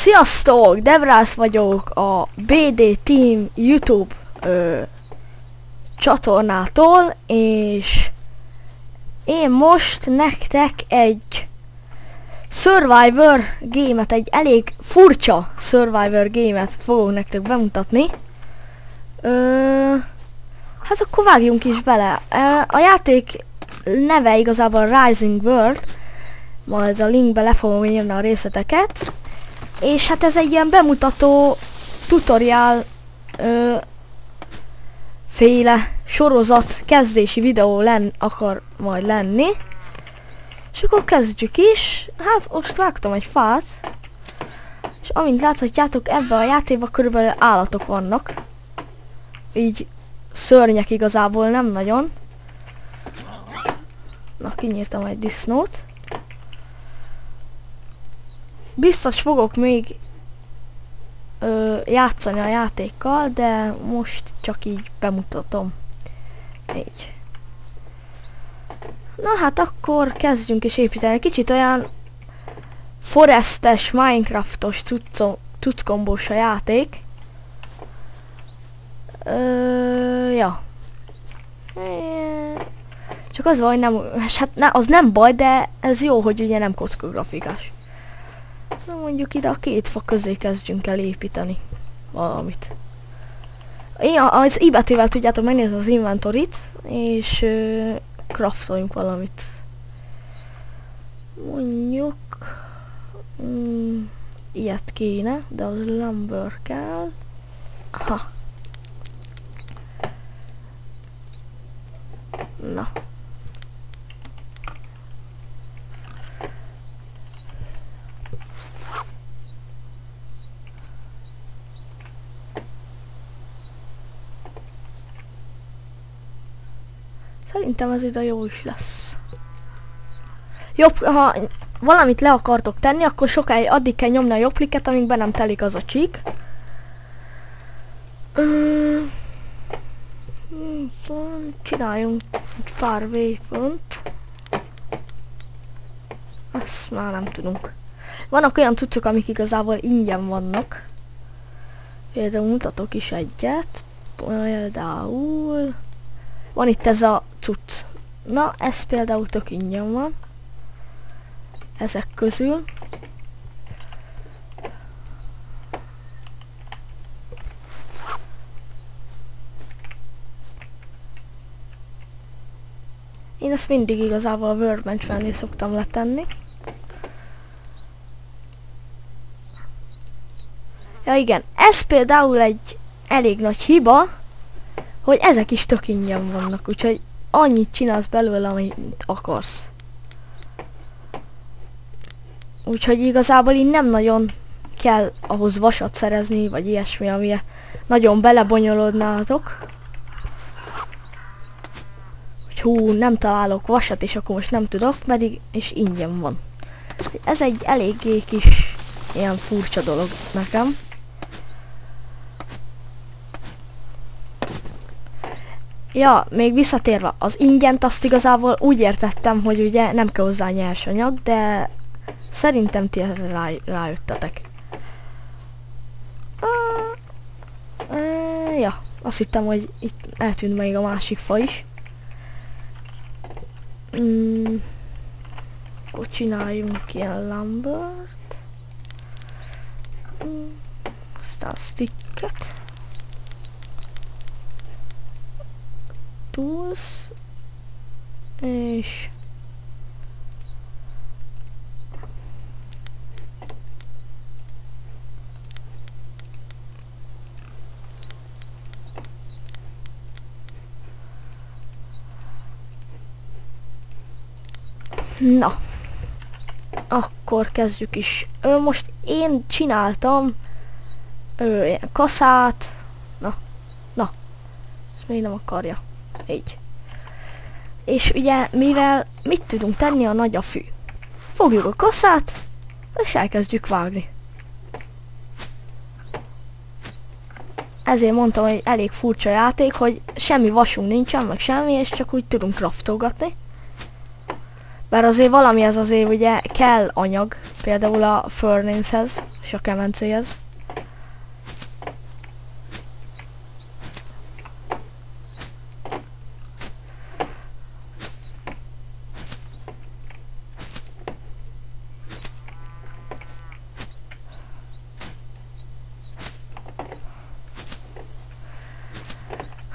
Sziasztok! Devrász vagyok a BD Team YouTube csatornától, és én most nektek egy Survivor gémet, egy elég furcsa Survivor gémet fogok nektek bemutatni. Hát akkor vágjunk is bele. A játék neve igazából Rising World, majd a linkbe le fogom írni a részleteket. És hát ez egy ilyen bemutató tutorial féle sorozat kezdési videó akar majd lenni. És akkor kezdjük is. Hát most vágtam egy fát. És amint láthatjátok, ebben a játékban körülbelül állatok vannak. Így szörnyek igazából nem nagyon. Na, kinyírtam egy disznót. Biztos fogok még játszani a játékkal, de most csak így bemutatom. Így. Na hát akkor kezdjünk is építeni. Kicsit olyan forestes, minecraftos cuccombós a játék. Ja. Csak az van, hogy nem, hát az nem baj, de ez jó, hogy ugye nem kockagrafikás. Na mondjuk ide a két fa közé kezdjünk el építeni valamit. Az I betűvel tudjátok megnézni az inventorit, és craftoljunk valamit. Mondjuk ilyet kéne, de az lumber kell. Aha. Na. Szerintem ez ide jó is lesz. Jobb, ha valamit le akartok tenni, akkor sokáig addig kell nyomni a jobb klikket, amíg be nem telik az a csík. Csináljunk egy pár waypoint. Ezt már nem tudunk. Vannak olyan cuccok, amik igazából ingyen vannak. Például mutatok is egyet. Például van itt ez a cucc. Na, ez például tök ingyen van. Ezek közül. Én ezt mindig igazából a workbench mellé szoktam letenni. Ja igen, ez például egy elég nagy hiba, hogy ezek is tök ingyen vannak, úgyhogy annyit csinálsz belőle, amit akarsz. Úgyhogy igazából így nem nagyon kell ahhoz vasat szerezni, vagy ilyesmi, amire nagyon belebonyolódnátok. Hú, nem találok vasat, és akkor most nem tudok, pedig és ingyen van. Ez egy eléggé kis ilyen furcsa dolog nekem. Ja, még visszatérve, az ingyent azt igazából úgy értettem, hogy ugye nem kell hozzá nyersanyag, de szerintem ti rájöttetek. Ja, azt hittem, hogy itt eltűnt még a másik fa is. Akkor csináljunk ilyen lumbert. Aztán sticket. Tools. És na, akkor kezdjük is. Most én csináltam ilyen kaszát. Na, ezt még nem akarja. Így. És ugye, mivel mit tudunk tenni, a nagy a fű. Fogjuk a kaszát, és elkezdjük vágni. Ezért mondtam, hogy elég furcsa játék, hogy semmi vasunk nincsen, meg semmi, és csak úgy tudunk craftolgatni. Bár azért valamihez azért ugye kell anyag, például a furnace-hez és a kemencéhez.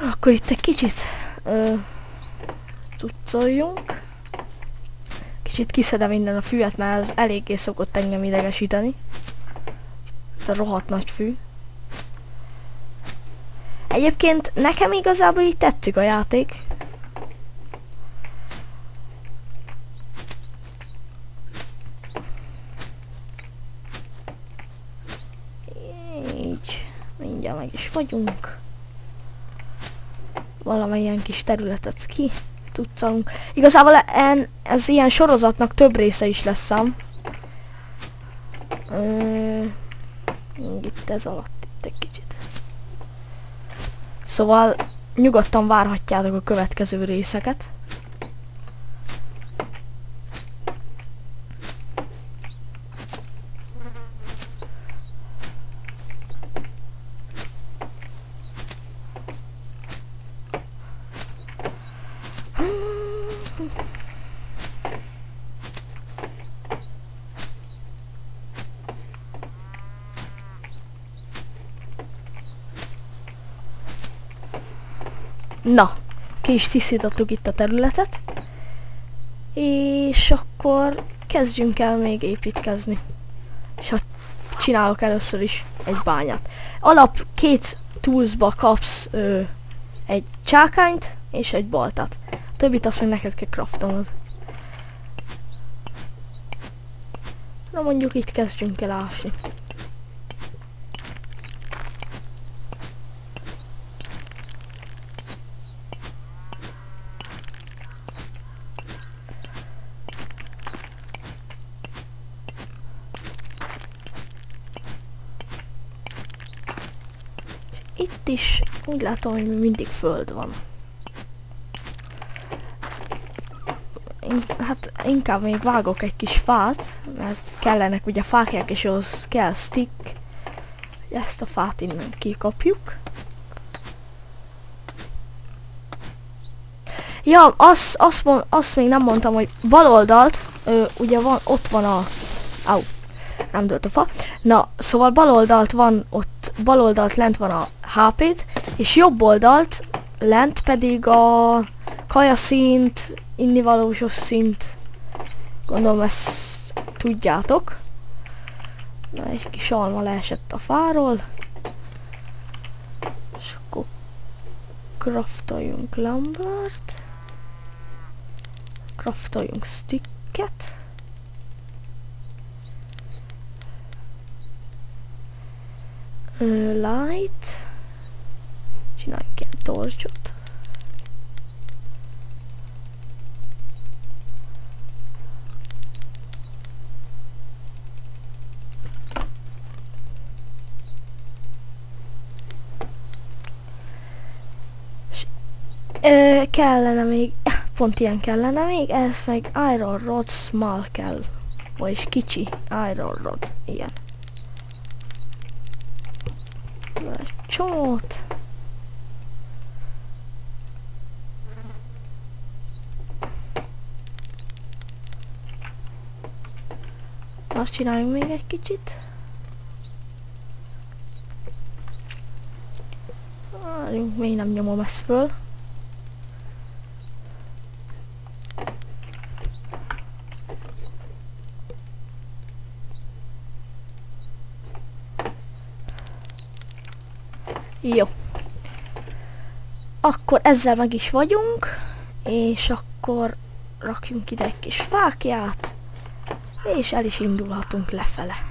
Akkor itt egy kicsit cuccoljunk. Kicsit kiszedem innen a füvet, mert az eléggé szokott engem idegesíteni. Itt a rohadt nagy fű. Egyébként nekem igazából így tetszik a játék. Így. Mindjárt meg is vagyunk. Valamilyen kis területet ki tudszalunk. Igazából ez ilyen sorozatnak több része is lesz ám. Itt ez alatt itt egy kicsit. Szóval nyugodtan várhatjátok a következő részeket. Na, ki is tisztítottuk itt a területet, és akkor kezdjünk el még építkezni. És hát csinálok először is egy bányát. Alap 2 toolsba kapsz egy csákányt és egy baltát. Többit azt még neked kell craftolnod. Na mondjuk itt kezdjünk el ásni. Itt is úgy látom, hogy mindig föld van. Hát inkább még vágok egy kis fát, mert kellenek ugye fákják, és ahhoz kell stick. Ezt a fát innen kikapjuk. Ja, azt még nem mondtam, hogy bal oldalt, ugye ott van a... Au, nem dőlt a fa. Na, szóval bal oldalt lent van a HP-t, és jobb oldalt lent pedig a kaja szint, innivalós szint. Gondolom ezt tudjátok. Na, egy kis alma leesett a fáról. És akkor craftoljunk lumbert. Craftoljunk sticket. Light. Csináljunk ilyen torcsot. Kellene még, pont ilyen kellene még, ez meg iron rod small kell. Vagyis kicsi iron rod, ilyen. Egy csomót. Azt csináljunk még egy kicsit. Még nem nyomom ezt föl. Jó. Akkor ezzel meg is vagyunk, és akkor rakjunk ide egy kis fákját, és el is indulhatunk lefele.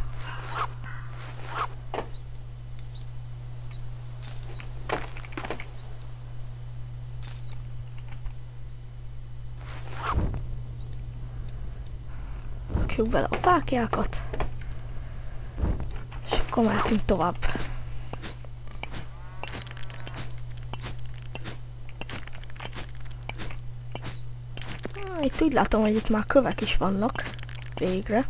Rakjuk bele a fákjákat, és akkor mehetünk tovább. Itt úgy látom, hogy itt már kövek is vannak. Végre.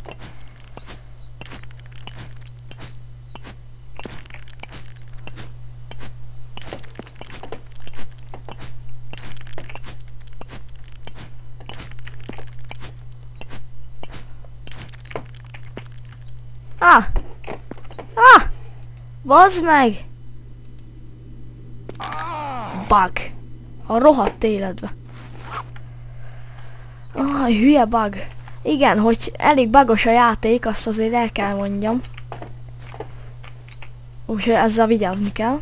Ah! Ah! Bazd meg! Bug. A rohadt életbe. Ah, hülye bug. Igen, hogy elég bugos a játék, azt azért el kell mondjam. Úgyhogy ezzel vigyázni kell.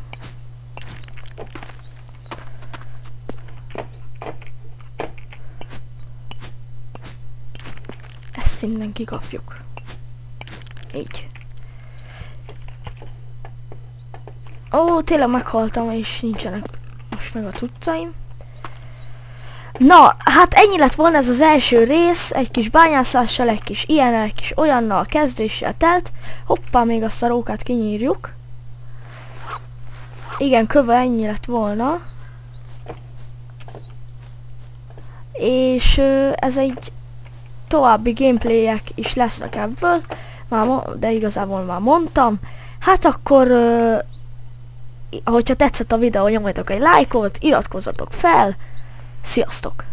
Ezt innen kikapjuk. Így. Ó, tényleg meghaltam, és nincsenek most meg a cuccaim. Na, hát ennyi lett volna ez az első rész, egy kis bányászással, egy kis ilyennel, egy kis olyannal, kezdéssel telt. Hoppá, még azt a rókát kinyírjuk. Igen, köve ennyi lett volna. És ez egy további gameplayek is lesznek ebből, de igazából már mondtam. Hát akkor, hogyha tetszett a videó, nyomjatok egy lájkot, iratkozzatok fel. Sziasztok!